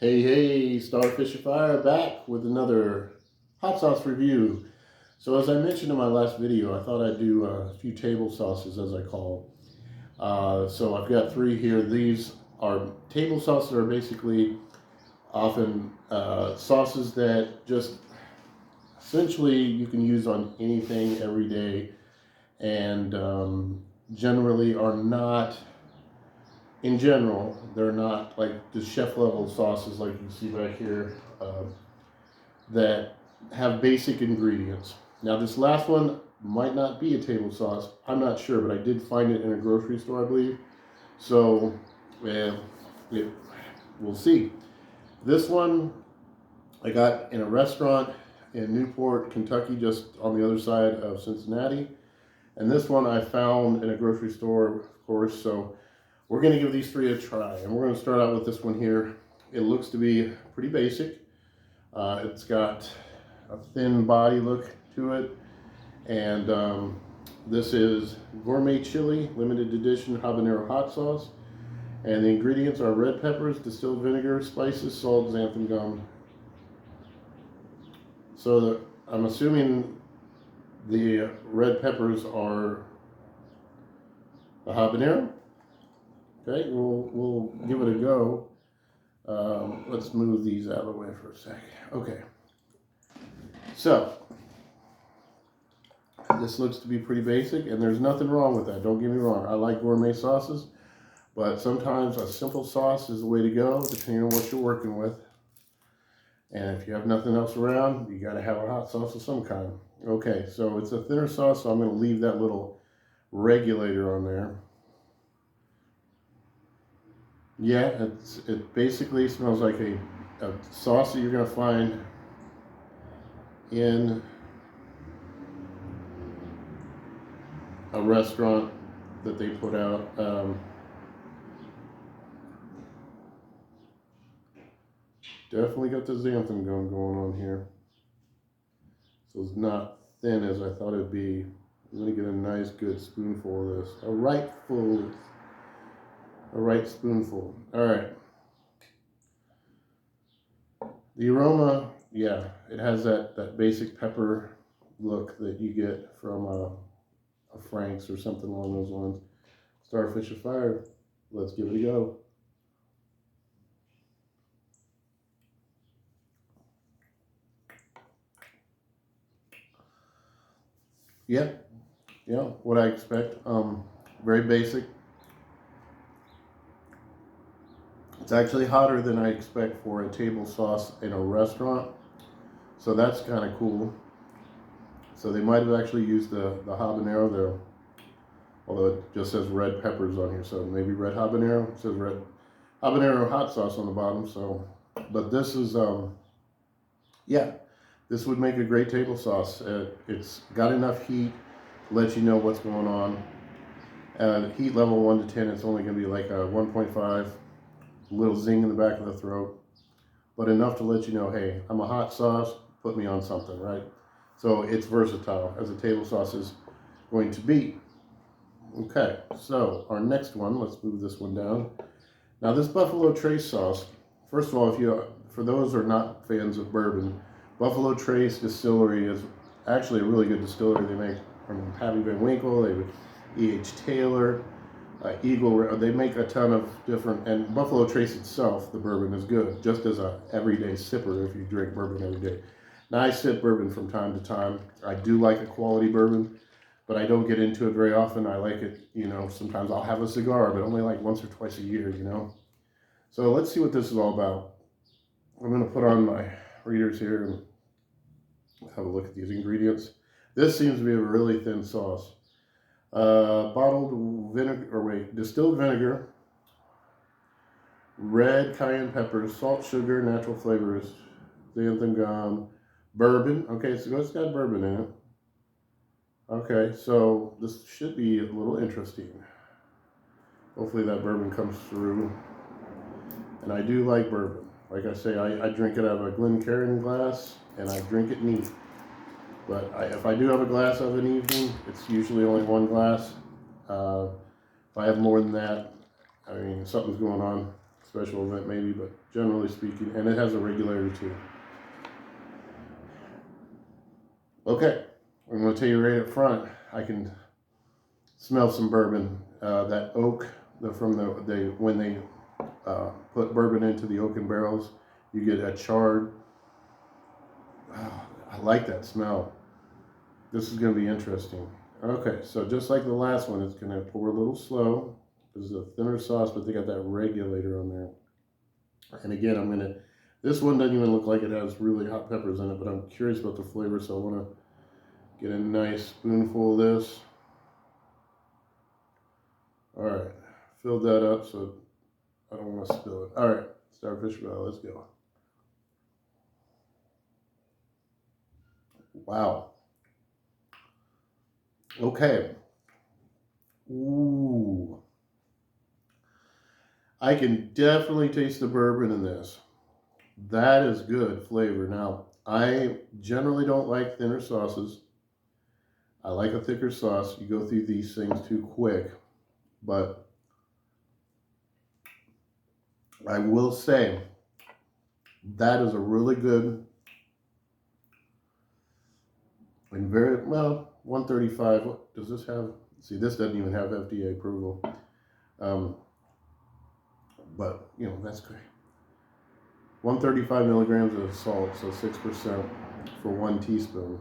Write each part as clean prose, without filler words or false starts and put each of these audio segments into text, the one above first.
Hey, hey, Starfish Fire back with another hot sauce review. So as I mentioned in my last video, I thought I'd do a few table sauces as I call. So I've got three here. These are table sauces that are basically often sauces that just essentially you can use on anything every day and generally are not in general, they're not like the chef level sauces like you see back here that have basic ingredients. Now, this last one might not be a table sauce. I'm not sure, but I did find it in a grocery store, I believe. So, yeah, we'll see. This one I got in a restaurant in Newport, Kentucky, just on the other side of Cincinnati. And this one I found in a grocery store, of course. So we're going to give these three a try. And we're going to start out with this one here. It looks to be pretty basic. It's got a thin body look to it. And this is gourmet chili, limited edition habanero hot sauce. And the ingredients are red peppers, distilled vinegar, spices, salt, xanthan gum. So I'm assuming the red peppers are the habanero. Okay, we'll give it a go. Let's move these out of the way for a sec. Okay. So this looks to be pretty basic, and there's nothing wrong with that. Don't get me wrong. I like gourmet sauces, but sometimes a simple sauce is the way to go, depending on what you're working with. And if you have nothing else around, you got to have a hot sauce of some kind. Okay, so it's a thinner sauce, so I'm going to leave that little regulator on there. Yeah, it basically smells like a sauce that you're going to find in a restaurant that they put out. Definitely got the xanthan gum going on here. So it's not thin as I thought it'd be. I'm going to get a nice good spoonful of this. A right spoonful. All right. The aroma, yeah, it has that basic pepper look that you get from a Frank's or something along those lines. Starfish Fire, let's give it a go. Yeah, what I expect. Very basic. It's actually hotter than I expect for a table sauce in a restaurant, so that's kind of cool. So they might have actually used the habanero there, although it just says red peppers on here, so maybe red habanero. It says red habanero hot sauce on the bottom. So, but this is yeah, this would make a great table sauce. It's got enough heat to let you know what's going on. Heat level 1 to 10, it's only going to be like a 1.5, a little zing in the back of the throat, but enough to let you know, hey, I'm a hot sauce, put me on something, right? So it's versatile, as a table sauce is going to be. Okay, so our next one, let's move this one down. Now this Buffalo Trace sauce, first of all, for those who are not fans of bourbon, Buffalo Trace Distillery is actually a really good distillery. They make from Pappy Van Winkle, they E.H. Taylor, Eagle. They make a ton of different, and Buffalo Trace itself, the bourbon is good, just as a everyday sipper if you drink bourbon every day. Now I sip bourbon from time to time. I do like a quality bourbon, but I don't get into it very often. I like it, sometimes I'll have a cigar, but only like once or twice a year, So let's see what this is all about. I'm going to put on my readers here and have a look at these ingredients. This seems to be a really thin sauce. Bottled vinegar, distilled vinegar, red cayenne peppers, salt, sugar, natural flavors, xanthan gum, bourbon. Okay, so it's got bourbon in it. Okay, so this should be a little interesting. Hopefully that bourbon comes through. And I do like bourbon. Like I say, I drink it out of a Glencairn glass, and I drink it neat. But if I do have a glass of an evening, it's usually only one glass. If I have more than that, I mean, something's going on. special event maybe, but generally speaking, and it has a regularity too. Okay, I'm going to tell you right up front, I can smell some bourbon. That oak, when they put bourbon into the oaken barrels, you get a charred. Oh, I like that smell. This is going to be interesting. Okay, so just like the last one, it's going to pour a little slow. This is a thinner sauce, but they got that regulator on there. And again, this one doesn't even look like it has really hot peppers in it, but I'm curious about the flavor, so I want to get a nice spoonful of this. All right, filled that up so I don't want to spill it. All right, Starfish Valley, let's go. Wow. Okay. Ooh. I can definitely taste the bourbon in this. That is good flavor. Now, I generally don't like thinner sauces. I like a thicker sauce. You go through these things too quick. But I will say that is a really good and very, well, 135. What does this have? See, this doesn't even have FDA approval. But, you know, that's great. 135 milligrams of salt, so 6% for 1 teaspoon.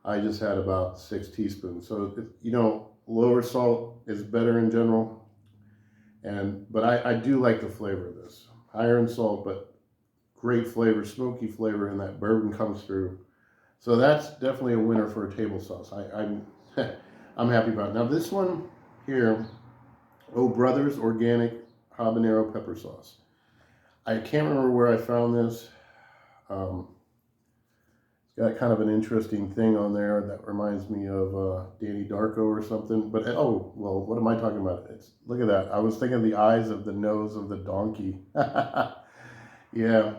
I just had about 6 teaspoons. So, you know, lower salt is better in general. But I do like the flavor of this. Higher in salt, but great flavor, smoky flavor, and that bourbon comes through. So that's definitely a winner for a table sauce. I'm I'm happy about it. Now this one here, Oh Brothers Organic Habanero Pepper Sauce. I can't remember where I found this. It's got kind of an interesting thing on there that reminds me of Danny Darko or something. But oh, well, what am I talking about? Look at that. I was thinking of the eyes of the nose of the donkey. Yeah,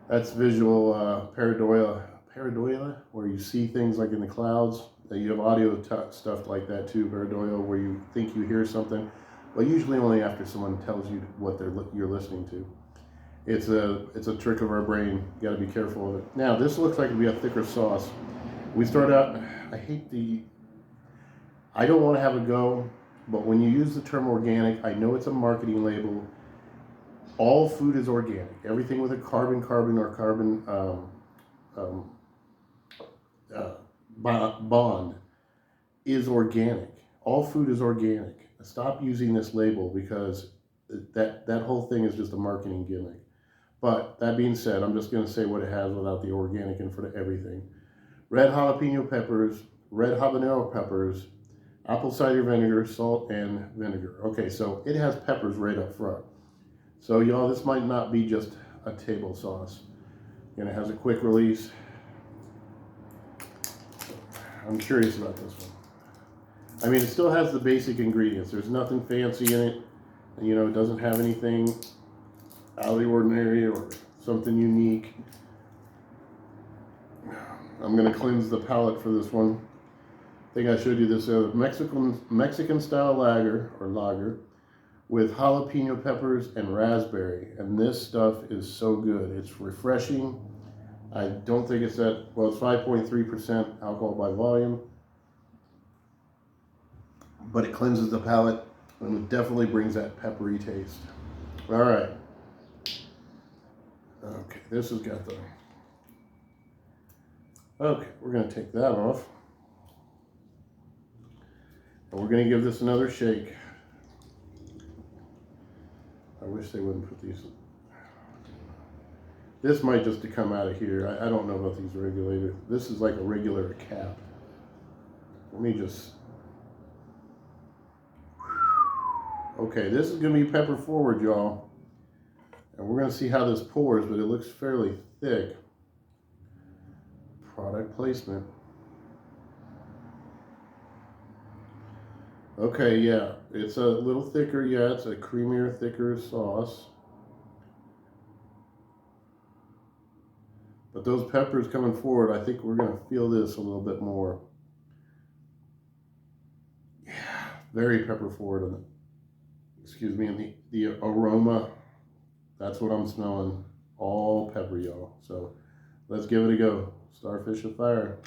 that's visual pareidolia, where you see things like in the clouds. You have audio stuff like that too, pareidolia, where you think you hear something. Well, usually only after someone tells you what you're listening to. It's a trick of our brain. You got to be careful of it. Now, this looks like it'll be a thicker sauce. We start out, I don't want to have a go, but when you use the term organic, I know it's a marketing label. All food is organic. Everything with a carbon or carbon bond is organic. All food is organic. Stop using this label because that whole thing is just a marketing gimmick. But that being said, I'm just going to say what it has without the organic in front of everything. Red jalapeno peppers, red habanero peppers, apple cider vinegar, salt, and vinegar. Okay, so it has peppers right up front. So y'all, this might not be just a table sauce. And it has a quick release. I'm curious about this one. I mean, it still has the basic ingredients. There's nothing fancy in it. You know, it doesn't have anything out of the ordinary or something unique. I'm going to cleanse the palate for this one. I think I showed you this Mexican style lager with jalapeno peppers and raspberry. And this stuff is so good. It's refreshing. I don't think it's it's 5.3% alcohol by volume. But it cleanses the palate and it definitely brings that peppery taste. All right. Okay, this has got the... Okay, we're going to take that off. And we're going to give this another shake. I wish they wouldn't put these... This might just come out of here. I don't know about these regulators. This is like a regular cap. Let me just... Okay, this is going to be pepper forward, y'all. And we're going to see how this pours, but it looks fairly thick. Product placement. Okay, yeah, it's a little thicker. Yeah, it's a creamier, thicker sauce. But those peppers coming forward, I think we're going to feel this a little bit more. Yeah, very pepper forward on it. excuse me, and the aroma, that's what I'm smelling. All pepper, y'all. So let's give it a go. Starfish of Fire.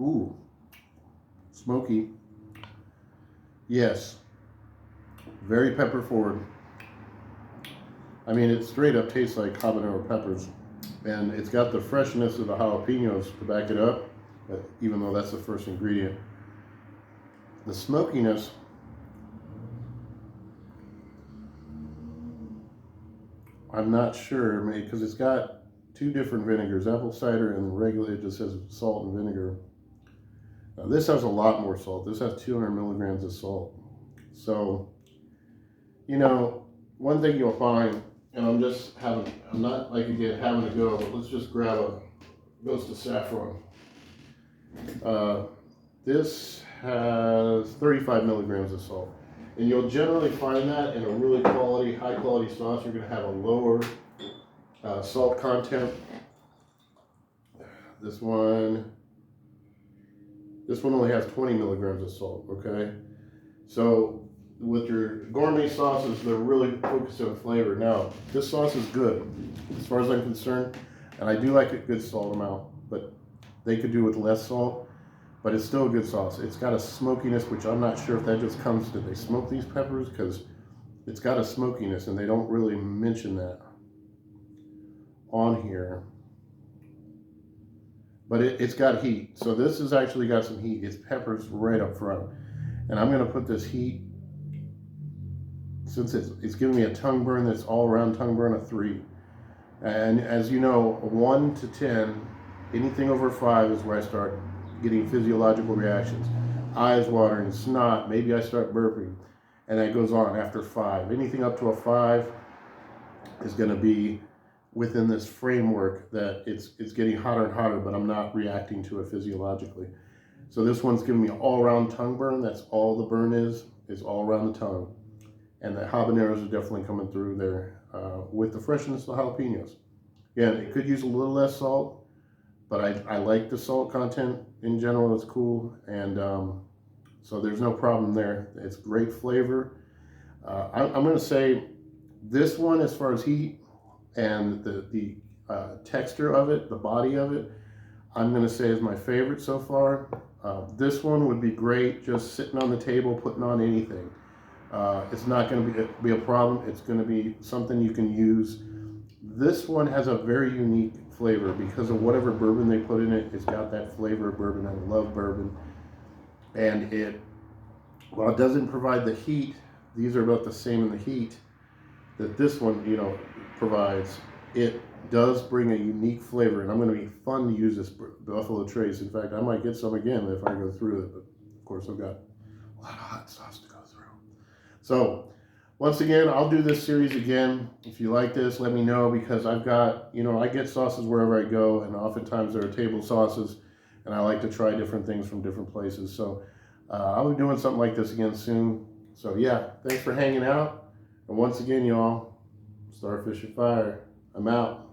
Ooh, smoky. Yes, very pepper forward. I mean, it straight up tastes like habanero peppers, and it's got the freshness of the jalapenos to back it up, even though that's the first ingredient. The smokiness, I'm not sure, because it's got two different vinegars, apple cider and regular, it just says salt and vinegar. Now, this has a lot more salt. This has 200 milligrams of salt. So, you know, one thing you'll find, and I'm not like again having to go, but let's just grab a Ghost of Saffron. This has 35 milligrams of salt. And you'll generally find that in a really high quality sauce, you're gonna have a lower salt content. This one only has 20 milligrams of salt, okay? So with your gourmet sauces, they're really focused on flavor. Now, this sauce is good, as far as I'm concerned, and I do like a good salt amount, but they could do with less salt, but it's still a good sauce. It's got a smokiness, which I'm not sure if that just comes, did they smoke these peppers? Because it's got a smokiness, and they don't really mention that on here. But it's got heat. So this has actually got some heat. It's peppers right up front. And I'm gonna put this heat, since it's giving me a tongue burn, that's all around tongue burn, a 3. And as you know, 1 to 10, anything over 5 is where I start getting physiological reactions. Eyes watering, snot, maybe I start burping. And that goes on after 5. Anything up to a 5 is gonna be within this framework that it's getting hotter and hotter, but I'm not reacting to it physiologically. So this one's giving me all around tongue burn. That's all the burn is all around the tongue. And the habaneros are definitely coming through there with the freshness of the jalapenos. Again, it could use a little less salt, but I like the salt content in general. It's cool. And so there's no problem there. It's great flavor. I'm gonna say this one, as far as heat, and the texture of it, the body of it, I'm gonna say is my favorite so far. This one would be great just sitting on the table, putting on anything. It's not gonna be a problem. It's gonna be something you can use. This one has a very unique flavor because of whatever bourbon they put in it. It's got that flavor of bourbon. I love bourbon. And while it doesn't provide the heat, these are about the same in the heat that this one, provides. It does bring a unique flavor, and I'm going to be fun to use this Buffalo Trace. In fact, I might get some again if I go through it, but of course I've got a lot of hot sauce to go through. So once again, I'll do this series again. If you like this, let me know, because I've got, I get sauces wherever I go, and oftentimes there are table sauces, and I like to try different things from different places. So I'll be doing something like this again soon. So yeah, thanks for hanging out. And once again, y'all, Starfish of Fire. I'm out.